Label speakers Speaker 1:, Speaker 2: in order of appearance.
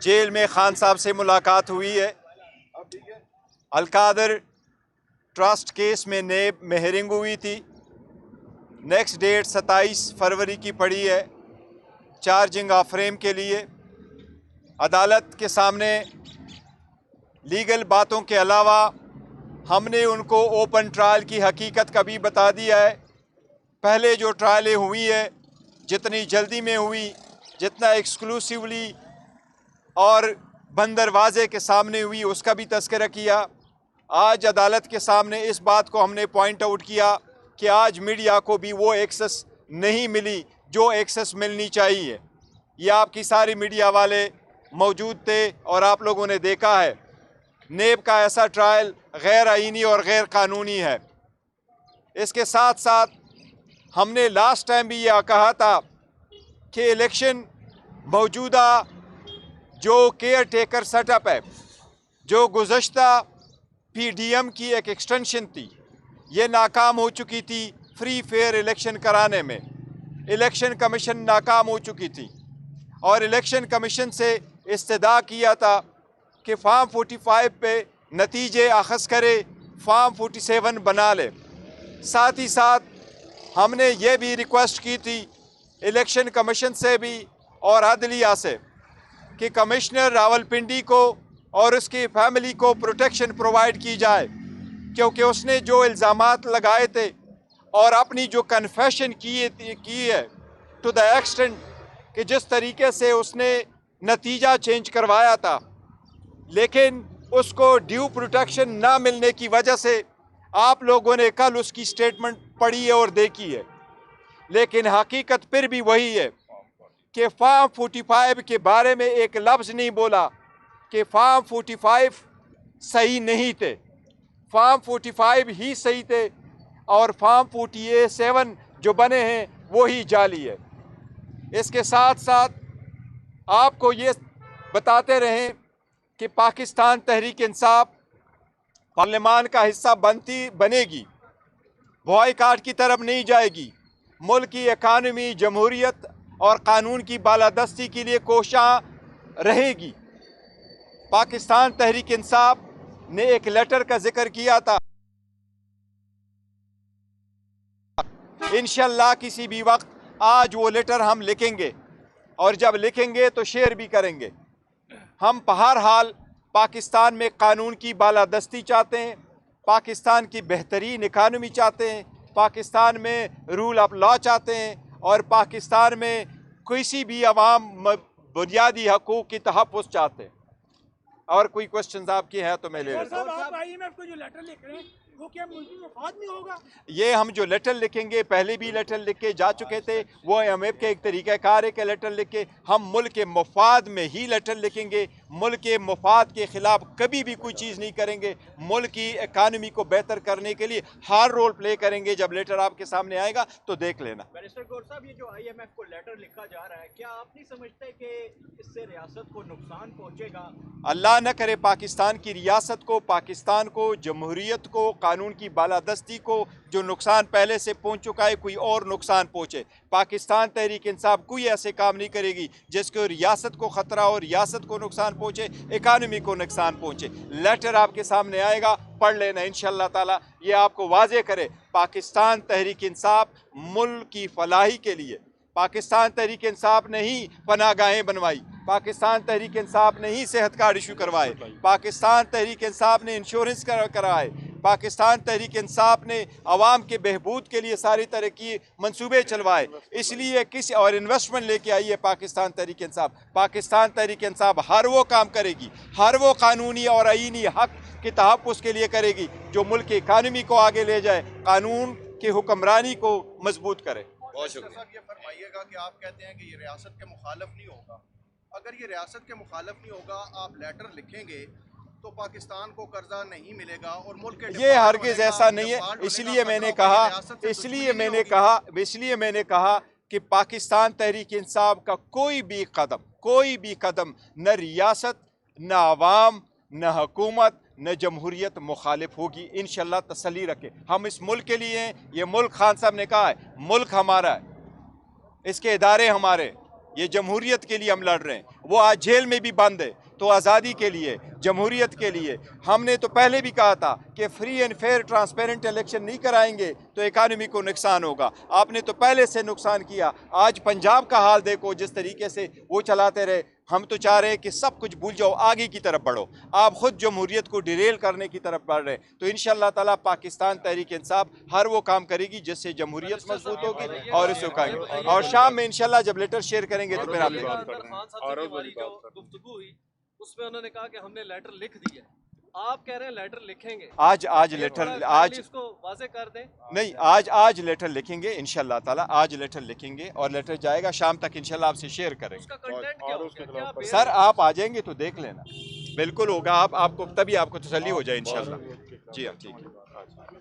Speaker 1: Jail में खान साहब से मुलाकात हुई है। अलकादर ट्रस्ट केस में नेब में हियरिंग हुई थी। नेक्स्ट डेट 27 फरवरी की पड़ी है चार्जिंग ऑफ फ्रेम के लिए। अदालत के सामने लीगल बातों के अलावा हमने उनको ओपन ट्रायल की हकीकत का भी बता दिया है। पहले जो ट्रायलें हुई है, जितनी जल्दी में हुई, जितना एक्सक्लूसिवली और बंद दरवाजे के सामने हुई, उसका भी तज़किरा किया। आज अदालत के सामने इस बात को हमने पॉइंट आउट किया कि आज मीडिया को भी वो एक्सेस नहीं मिली जो एक्सेस मिलनी चाहिए। ये आपकी सारी मीडिया वाले मौजूद थे और आप लोगों ने देखा है। नेब का ऐसा ट्रायल गैर आईनी और गैर कानूनी है। इसके साथ साथ हमने लास्ट टाइम भी यह कहा था कि इलेक्शन मौजूदा जो केयर टेकर सेटअप है, जो गुज़श्ता पीडीएम की एक एक्सटेंशन थी, ये नाकाम हो चुकी थी फ्री फेयर इलेक्शन कराने में। इलेक्शन कमीशन नाकाम हो चुकी थी और इलेक्शन कमीशन से इस्तदा किया था कि फार्म 45 पे नतीजे अखज़ करे, फार्म 47 बना ले। साथ ही साथ हमने ये भी रिक्वेस्ट की थी इलेक्शन कमीशन से भी और अदलिया से कि कमिश्नर रावलपिंडी को और उसकी फैमिली को प्रोटेक्शन प्रोवाइड की जाए, क्योंकि उसने जो इल्ज़ामात लगाए थे और अपनी जो कन्फेशन की है टू द एक्सटेंट कि जिस तरीके से उसने नतीजा चेंज करवाया था, लेकिन उसको ड्यू प्रोटेक्शन ना मिलने की वजह से आप लोगों ने कल उसकी स्टेटमेंट पढ़ी है और देखी है। लेकिन हकीकत फिर भी वही है कि फार्म 45 के बारे में एक लफ्ज़ नहीं बोला कि फार्म 45 सही नहीं थे। फार्म 45 ही सही थे और फार्म 47 जो बने हैं वो ही जाली है। इसके साथ साथ आपको ये बताते रहें कि पाकिस्तान तहरीक इंसाफ पार्लियामान का हिस्सा बनेगी, बॉयकॉट की तरफ नहीं जाएगी। मुल्क की इकानमी, जमहूरियत और कानून की बालादस्ती के लिए कोशिश रहेगी। पाकिस्तान तहरीक इंसाफ ने एक लेटर का जिक्र किया था, इंशाअल्लाह किसी भी वक्त आज वो लेटर हम लिखेंगे और जब लिखेंगे तो शेयर भी करेंगे। हम बहरहाल पाकिस्तान में कानून की बालादस्ती चाहते हैं, पाकिस्तान की बेहतरीन इकानमी चाहते हैं, पाकिस्तान में रूल ऑफ लॉ चाहते हैं और पाकिस्तान में किसी भी अवाम बुनियादी हकूक़ की तहफ़्फ़ुज़ चाहते हैं। और कोई क्वेश्चंस आपके हैं तो मैं ले लेता हूं।
Speaker 2: आप आईएमएफ को जो लेटर लिख रहे हैं वो क्या मुल्की मफाद में होगा?
Speaker 1: ये हम जो लेटर लिखेंगे, पहले भी लेटर लिख के जा चुके थे, वो आईएमएफ के एक तरीक़ाकार है कि लेटर लिख के हम मुल्क के मफाद में ही लेटर लिखेंगे। मुल्क के मफाद के ख़िलाफ़ कभी भी कोई चीज़ नहीं करेंगे। मुल्क की इकानमी को बेहतर करने के लिए हर रोल प्ले करेंगे। जब लेटर आपके सामने आएगा तो देख लेना।
Speaker 3: बैरिस्टर गौर साहब, ये जो आईएमएफ को लेटर लिखा जा रहा है, क्या आप नहीं समझते कि इससे रियासत को नुकसान पहुँचेगा?
Speaker 1: अल्लाह न करे पाकिस्तान की रियासत को, पाकिस्तान को, जमहूरियत को, कानून की बालादस्ती को जो नुकसान पहले से पहुंच चुका है, कोई और नुकसान पहुंचे। पाकिस्तान तहरीक इंसाफ कोई ऐसे काम नहीं करेगी जिसको रियासत को ख़तरा हो, रियासत को नुकसान पहुंचे, इकानमी को नुकसान पहुंचे। लेटर आपके सामने आएगा, पढ़ लेना इंशाअल्लाह ताला। ये आपको वाज़ेह करे पाकिस्तान तहरीक इंसाफ मुल्क की फलाही के लिए, पाकिस्तान तहरीक इंसाफ ने ही पनाहगाहें बनवाई, पाकिस्तान तहरीक इंसाफ ने ही सेहत कार्ड इशू करवाए, पाकिस्तान तहरीक इंसाफ ने इंश्योरेंस कराए, पाकिस्तान तहरीक इंसाफ ने आवाम के बहबूद के लिए सारी तरह की मंसूबे चलवाए। इसलिए किसी और इन्वेस्टमेंट लेके आई है पाकिस्तान तहरीक इंसाफ। पाकिस्तान तहरीक इंसाफ हर वो काम करेगी, हर वो कानूनी और आईनी हक के तहफ़्फ़ुज़ के लिए करेगी जो मुल्क की इकानमी को आगे ले जाए, कानून की हुक्मरानी को मजबूत करे।
Speaker 4: बहुत शुक्रिया। ये फरमाइएगा कि आप कहते हैं कि ये रियासत के मुखालिफ नहीं होगा। अगर ये रियासत के मुखालिफ नहीं होगा, आप लेटर लिखेंगे तो पाकिस्तान को कर्जा नहीं मिलेगा और मुल्क के
Speaker 1: ये हरगिज़ ऐसा नहीं है। इसलिए मैंने कहा कि पाकिस्तान तहरीक इंसाफ का कोई भी कदम न रियासत, न आवाम, न हुकूमत, न जमहूरियत मुखालिफ होगी। इंशाअल्लाह तसल्ली रखे। हम इस मुल्क के लिए हैं। ये मुल्क खान साहब ने कहा है मुल्क हमारा है, इसके इदारे हमारे, یہ جمہوریت کے لیے ہم لڑ رہے ہیں. وہ آج جیل میں بھی بند ہے تو آزادی کے لیے, جمہوریت کے لیے. ہم نے تو پہلے بھی کہا تھا کہ free and fair transparent election نہیں کرائیں گے تو اکانومی کو نقصان ہوگا. آپ نے تو پہلے سے نقصان کیا. آج پنجاب کا حال دیکھو جس طریقے سے وہ چلاتے رہے. ہم تو چاہ رہے ہیں کہ سب کچھ بھول جاؤ, آگے کی طرف بڑھو. آپ خود جمہوریت کو ڈیریل کرنے کی طرف بڑھ رہے ہیں. تو انشاءاللہ تعالیٰ پاکستان تحریک انصاف ہر وہ کام کرے گی جس سے جمہوریت مضبوط ہوگی اور اس کو قائم. اور شام میں انشاءاللہ جب لیٹر شیئر کریں گے تو پھر آپ
Speaker 5: خان صاحب سے ہماری جو گفتگو ہوئی اس میں انہوں نے کہا کہ ہم نے لیٹر لکھ دیا. آپ کہہ رہے ہیں لیٹر لکھیں گے.
Speaker 1: آج لیٹر آج
Speaker 5: اس کو واضح کر دیں.
Speaker 1: نہیں, آج لیٹر لکھیں گے انشاءاللہ تعالیٰ. آج لیٹر لکھیں گے اور لیٹر جائے گا شام تک انشاءاللہ آپ سے شیئر کریں
Speaker 5: اس
Speaker 1: گے.
Speaker 5: کا کنٹینٹ کیا ہوگا, کیا بیان
Speaker 1: سر آپ آ جائیں گے تو دیکھ لینا, بالکل ہوگا. آپ کو تبھی آپ کو تسلی ہو جائے انشاءاللہ. جی ہاں ٹھیک ہے.